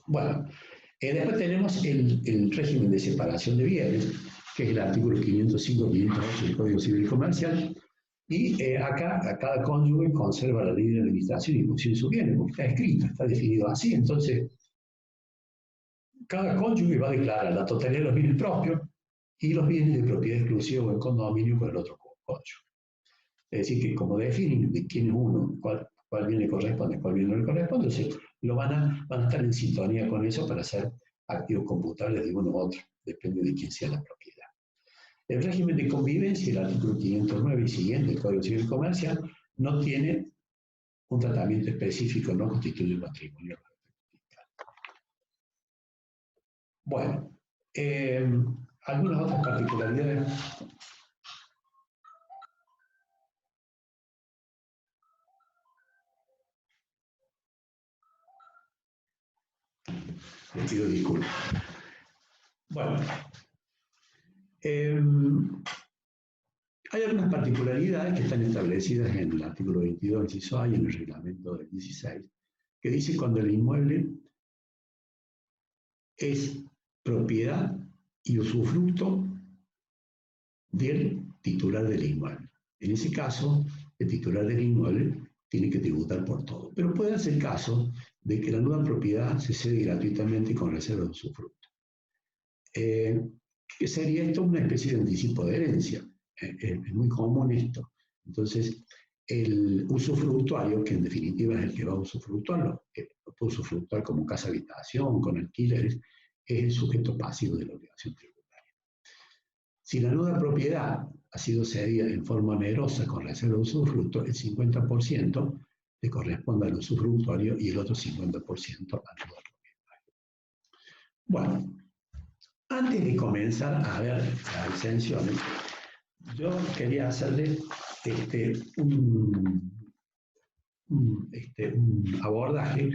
Bueno, después tenemos el régimen de separación de bienes, que es el artículo 505-508 del Código Civil y Comercial, y acá a cada cónyuge conserva la ley de administración y posesión de sus bienes, porque está escrito, está definido así. Entonces, cada cónyuge va a declarar la totalidad de los bienes propios y los bienes de propiedad exclusiva o en condominio con el otro cónyuge. Es decir, que como definen de quién es uno, cuál bien le corresponde, cuál bien no le corresponde, entonces van a estar en sintonía con eso para hacer activos computables de uno u otro, depende de quién sea la propiedad. El régimen de convivencia, el artículo 509 y siguiente del Código Civil y Comercial, no tiene un tratamiento específico, no constituye un matrimonio. Bueno, algunas otras particularidades. Les pido disculpas. Bueno, hay algunas particularidades que están establecidas en el artículo 22, inciso A, y en el reglamento del 16, que dice cuando el inmueble es propiedad y usufructo del titular del inmueble. En ese caso, el titular del inmueble tiene que tributar por todo. Pero puede ser el caso de que la nueva propiedad se cede gratuitamente con reserva de usufructo. ¿Qué sería esto? Una especie de anticipo de herencia. Es muy común esto. Entonces, el usufructuario, que en definitiva es el que va a usufructuarlo, lo puede usufructuar como casa habitación, con alquileres, es el sujeto pasivo de la obligación tributaria. Si la nueva propiedad ha sido cedida en forma onerosa con reserva de usufructo, el 50% le corresponde al usufructuario y el otro 50% al nuevo propietario. Bueno, antes de comenzar a ver las exenciones, yo quería hacerle un abordaje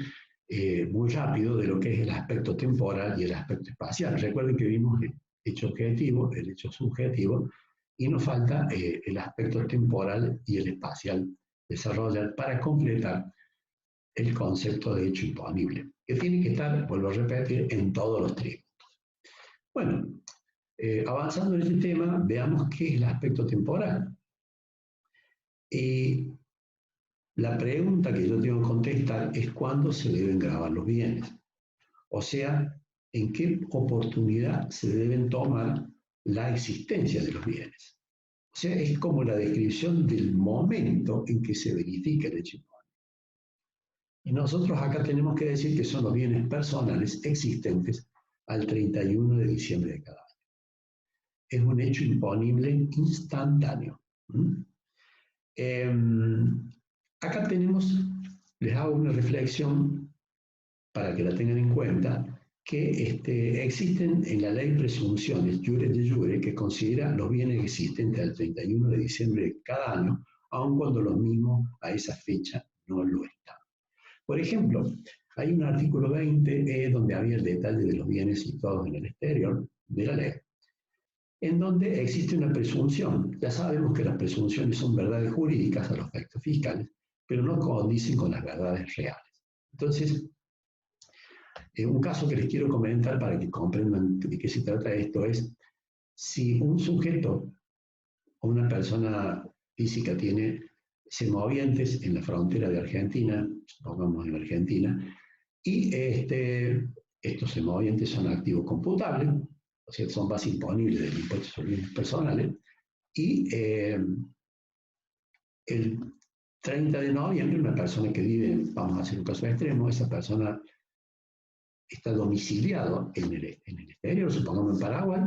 muy rápido de lo que es el aspecto temporal y el aspecto espacial. Recuerden que vimos el hecho objetivo, el hecho subjetivo, y nos falta el aspecto temporal y el espacial desarrollar para completar el concepto de hecho imponible, que tiene que estar, vuelvo a repetir, en todos los tributos. Bueno, avanzando en este tema, veamos qué es el aspecto temporal. La pregunta que yo tengo que contestar es cuándo se deben gravar los bienes. O sea, en qué oportunidad se deben tomar la existencia de los bienes. O sea, es como la descripción del momento en que se verifica el hecho imponible. Y nosotros acá tenemos que decir que son los bienes personales existentes al 31 de diciembre de cada año. Es un hecho imponible instantáneo. Acá les hago una reflexión para que la tengan en cuenta, que existen en la ley presunciones jure de jure que considera los bienes existentes al 31 de diciembre de cada año, aun cuando los mismos a esa fecha no lo están. Por ejemplo, hay un artículo 20 donde había el detalle de los bienes situados en el exterior de la ley, en donde existe una presunción. Ya sabemos que las presunciones son verdades jurídicas a los efectos fiscales, pero no condicen con las verdades reales. Entonces, un caso que les quiero comentar para que comprendan de qué se trata esto es, si un sujeto o una persona física tiene semovientes en la frontera de Argentina, pongamos en Argentina, y estos semovientes son activos computables, o sea, son bases imponibles del impuesto sobre bienes personales, y el 30 de noviembre una persona que vive, vamos a hacer un caso extremo, esa persona está domiciliado en el exterior, supongamos en Paraguay,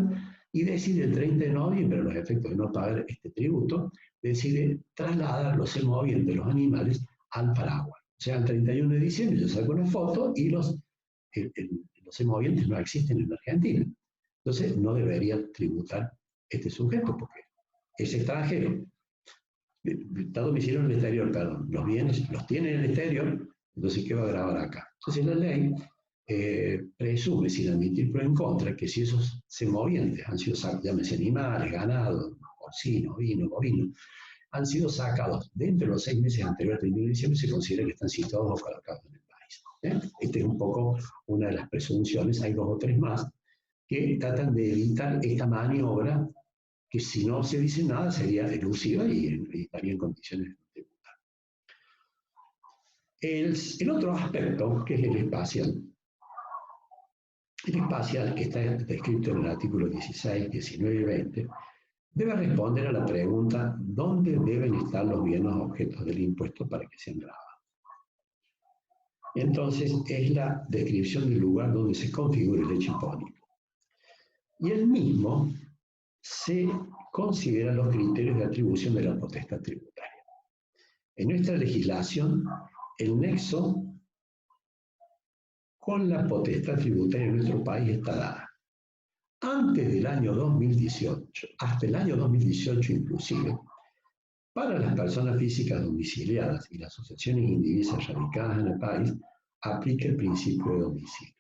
y decide el 30 de noviembre, a los efectos de no pagar este tributo, decide trasladar los semovientes de los animales al Paraguay. O sea, el 31 de diciembre yo saco una foto y los semovientes no existen en Argentina. Entonces no debería tributar este sujeto porque es extranjero. Está domiciliado en el exterior, perdón. Los bienes los tiene en el exterior, entonces ¿qué va a grabar acá? Entonces la ley presume, sin admitir pro en contra, que si esos semovientes han sido sacados, llámese animales, ganado, porcino, vino, bovino, han sido sacados dentro de los 6 meses anteriores al 31 de diciembre, se considera que están situados o colocados en el país. Esta es un poco una de las presunciones, hay 2 o 3 más, que tratan de evitar esta maniobra, que si no se dice nada sería elusiva y estaría en condiciones de tributar. El otro aspecto, que es el espacial, que está descrito en el artículo 16, 19 y 20, debe responder a la pregunta: ¿dónde deben estar los bienes objetos del impuesto para que sean grabados? Entonces, es la descripción del lugar donde se configura el hecho imponible. Y el mismo se consideran los criterios de atribución de la potestad tributaria. En nuestra legislación, el nexo con la potestad tributaria en nuestro país está dada. Antes del año 2018, hasta el año 2018 inclusive, para las personas físicas domiciliadas y las asociaciones indivisas radicadas en el país, aplica el principio de domicilio.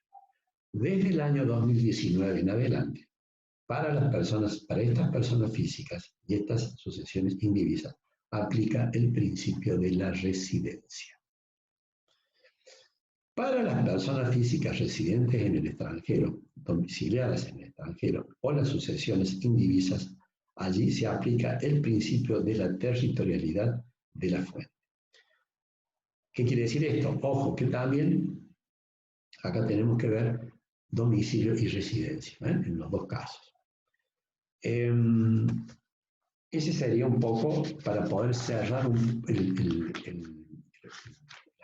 Desde el año 2019 en adelante, para estas personas físicas y estas asociaciones indivisas, aplica el principio de la residencia. Para las personas físicas residentes en el extranjero, domiciliadas en el extranjero, o las asociaciones indivisas, allí se aplica el principio de la territorialidad de la fuente. ¿Qué quiere decir esto? Ojo, que también acá tenemos que ver domicilio y residencia, en los 2 casos. Ese sería un poco para poder cerrar las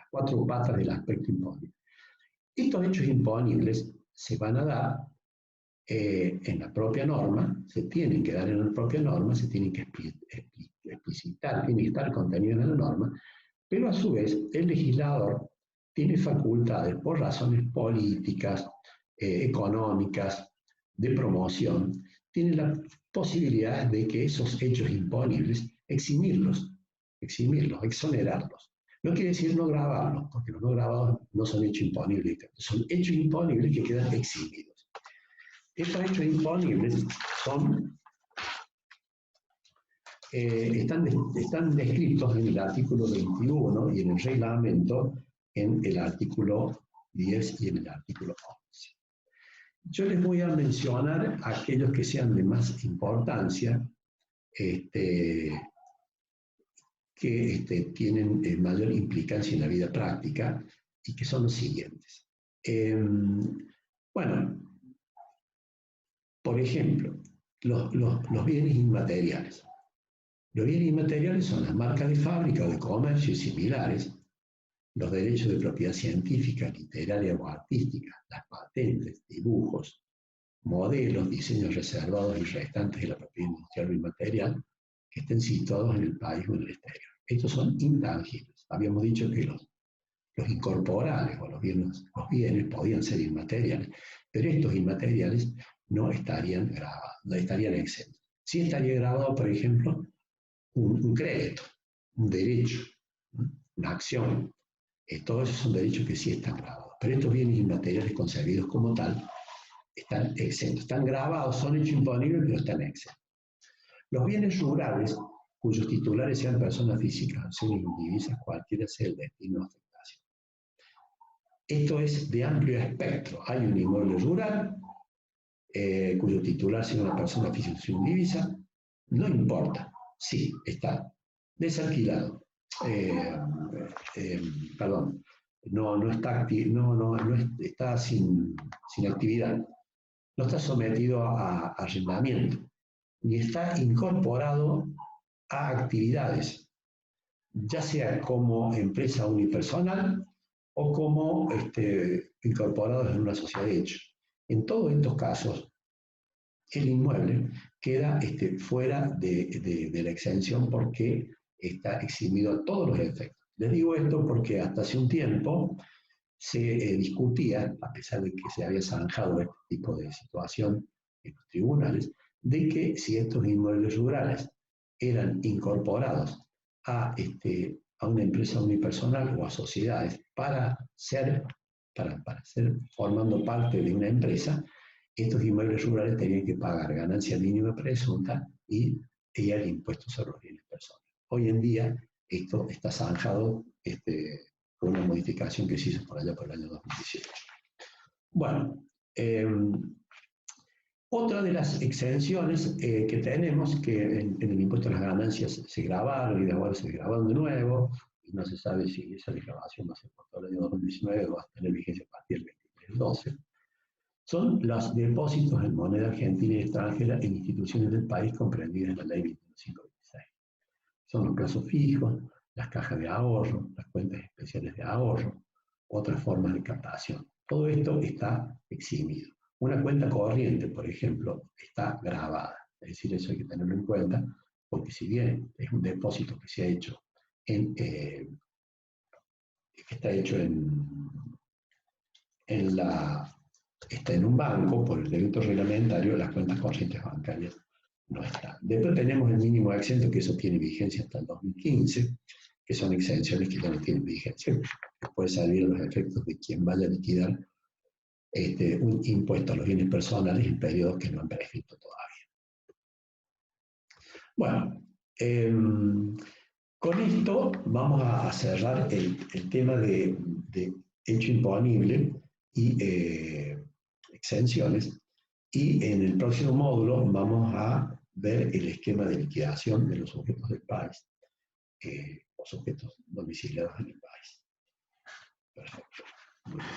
4 patas del aspecto imponible. Estos hechos imponibles se van a dar en la propia norma, se tienen que dar en la propia norma, se tienen que explicitar, tienen que estar contenidos en la norma, pero a su vez el legislador tiene facultades por razones políticas, económicas, de promoción, tiene la posibilidad de que esos hechos imponibles eximirlos, exonerarlos. No quiere decir no grabarlos, porque los no grabados no son hechos imponibles, son hechos imponibles que quedan eximidos. Estos hechos imponibles están descritos en el artículo 21 y en el reglamento en el artículo 10 y en el artículo 11. Yo les voy a mencionar aquellos que sean de más importancia, que tienen mayor implicancia en la vida práctica y que son los siguientes. Bueno, por ejemplo, los bienes inmateriales. Los bienes inmateriales son las marcas de fábrica o de comercio y similares, los derechos de propiedad científica, literaria o artística, las patentes, dibujos, modelos, diseños reservados y restantes de la propiedad industrial o inmaterial que estén situados en el país o en el exterior. Estos son intangibles. Habíamos dicho que los incorporales o los bienes podían ser inmateriales, pero estos inmateriales no estarían grabados, no estarían exentos. Sí estaría grabado, por ejemplo, un crédito, un derecho, una acción. Todos esos son derechos que sí están grabados. Pero estos bienes inmateriales concebidos como tal están exentos. Están grabados, son hechos imponibles, pero están exentos. Los bienes rurales, cuyos titulares sean personas físicas, acciones indivisas, cualquiera sea el destino de afectación. Esto es de amplio espectro. Hay un inmueble rural, cuyo titular sea una persona física o indivisa, no importa. Sí, está desalquilado. Está sin actividad. No está sometido a arrendamiento, ni está incorporado a actividades, ya sea como empresa unipersonal o como incorporados en una sociedad de hecho. En todos estos casos, el inmueble queda fuera de la exención porque está eximido a todos los efectos. Les digo esto porque hasta hace un tiempo se discutía, a pesar de que se había zanjado este tipo de situación en los tribunales, de que si estos inmuebles rurales eran incorporados a una empresa unipersonal o a sociedades para ser para ser formando parte de una empresa, estos inmuebles rurales tenían que pagar ganancia mínima presunta y el impuesto sobre los bienes personales. Hoy en día esto está zanjado con una modificación que se hizo por allá por el año 2017. Bueno, otra de las exenciones que tenemos, que en el impuesto a las ganancias se grabaron y de ahora se grabaron de nuevo, y no se sabe si esa declaración va a ser por todo el año 2019 o va a tener vigencia a partir del 23/12, son los depósitos en moneda argentina y extranjera en instituciones del país comprendidas en la ley 2526. Son los plazos fijos, las cajas de ahorro, las cuentas especiales de ahorro, otras formas de captación. Todo esto está eximido. Una cuenta corriente, por ejemplo, está grabada. Es decir, eso hay que tenerlo en cuenta, porque si bien es un depósito que se ha hecho está hecho está en un banco, por el decreto reglamentario, las cuentas corrientes bancarias no están. Después tenemos el mínimo exento, que eso tiene vigencia hasta el 2015, que son exenciones que ya no tienen vigencia, que puede salir a los efectos de quien vaya a liquidar un impuesto a los bienes personales en periodos que no han prescrito todavía. Bueno, con esto vamos a cerrar el tema de hecho imponible y exenciones, y en el próximo módulo vamos a ver el esquema de liquidación de los objetos del país, los objetos domiciliados en el país. Perfecto. Muy bien.